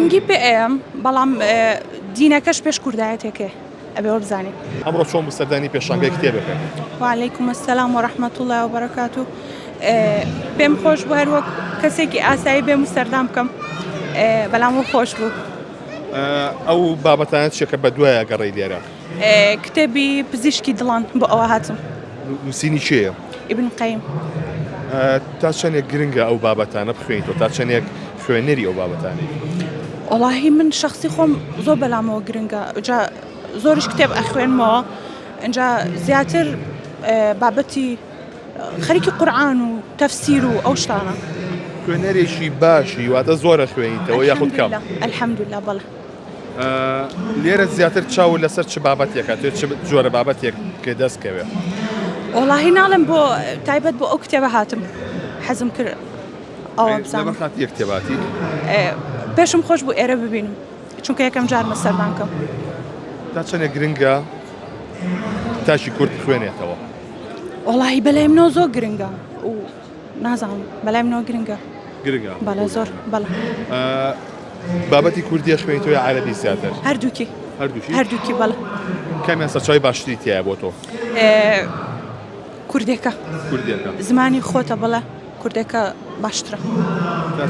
گرنگی پێ ئەم بەڵام دینەکەش پێش کوردایەتێکێ ئەبێ بزانین. ئەمڕۆ چۆن بەسەردانی پێشانگای کتێبەکە؟ وعلیکم السلام ورحمة الله وبركاته. پێم خۆش بوو هەر وەک کەسێکی ئاسایی بێم و سەردام بکەم بەڵام خۆش بوو. ئەو بابەتانە چێکە بە دوایە گەڕی لێرە؟ کتێبی پزیشکی دڵان بۆ ئەوە هاتم. نووسینی چێیە؟ ئیبن قەیم. تا چەندێک گرنگە ئەو بابەتانە بخوێنیتەوە تا چەندێک خوێنەری ئەو بابەتانی؟ وەڵاهی من شخصی خۆم زۆر بەلامەوە گرنگە زۆرش کتێب ئەخوێنمەوە ئەجا زیاتر بابەتی خەریکی قورئان و تەفسیر و ئەو شتانە. خوێنەرێکی باشی واتە زۆرە خوێنیتەوە یاخود کەم؟ الحەمدوللا بەڵێ. لێرە زیاتر چاو لەسەر چ بابەتێکە توێت چ جۆرە بابەتێک کە دەستکەوێ؟ وەڵاهی ناڵێم بۆ تایبەت بۆ ئەو کتێبە هاتم حەزم کرد ئەوە بزانم. لەبەر خاتی کتێباتی؟ پێشم خۆش بوو ئێرە ببینم چونکە یەکەم جارمە سەردان کەم. تا چەندێک گرنگە تاشی کورد خوێنێتەوە؟ وەڵاهی بەلای منەوە زۆر گرنگە و نازانم بەلای منەوە گرنگە. گرنگە؟ بەڵێ زۆر بەڵێ. بابەتی کوردیە خوێنیتەوە یا عەرەبی زیاتر؟ هەردووکی. هەردووکی؟ هەردووکی بەڵێ. کامیان سەرچاوی باشتری تایە بۆ تۆ؟ کوردێکە. کوردێکە. زمانی خۆتە بڵێ کوردێکە باشترە. تا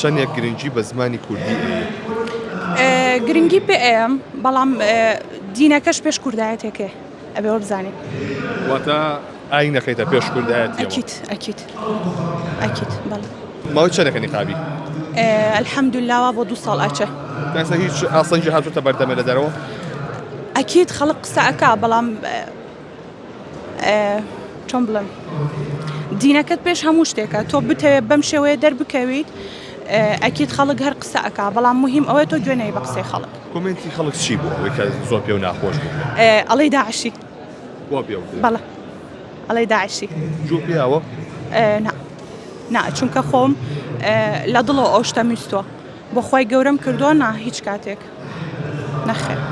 چەندێک گرنگی بە زمانی کوردی ئەیە؟ گرنگی پێ ئەم بەڵام دینەکەش پێش کوردایەتێکێ ئەبێ بزانین. واتە ئاینەکەیتە پێش کوردایەتی؟ ئەکید بەڵێ. ماوەی چەندێکە نیقابی؟ الحەمدوللا بۆ 2 ساڵ ئاچە. تاسە هیچ ئاسەنجی هاتووتە بەردەمە لە دەرەوە؟ ئەکید خەڵک قسە ئەکا بەڵام چۆن بڵێم دینەکەت پێش هەموو شتێکە تۆ بتەوێت بەم شێوەیە دەربکەویت ئەکید خەڵک هەر قسە ئەکا بەڵام مهم ئەوەیە تۆ گوێنەی بە قسەی خەڵک. کۆمنتی خەڵک چی بوو ئەوەی کە زۆر پێ و ناخۆش بوو؟ ئەڵێی داعشی. وا پێ بەڵێ ئەڵێی داعشی. جوو پێیاوە؟ نا چونکە خۆم لە دڵەوە ئەو شتە میستووە بۆ خۆی گەورەم کردووە نا هیچ کاتێک نەخێر.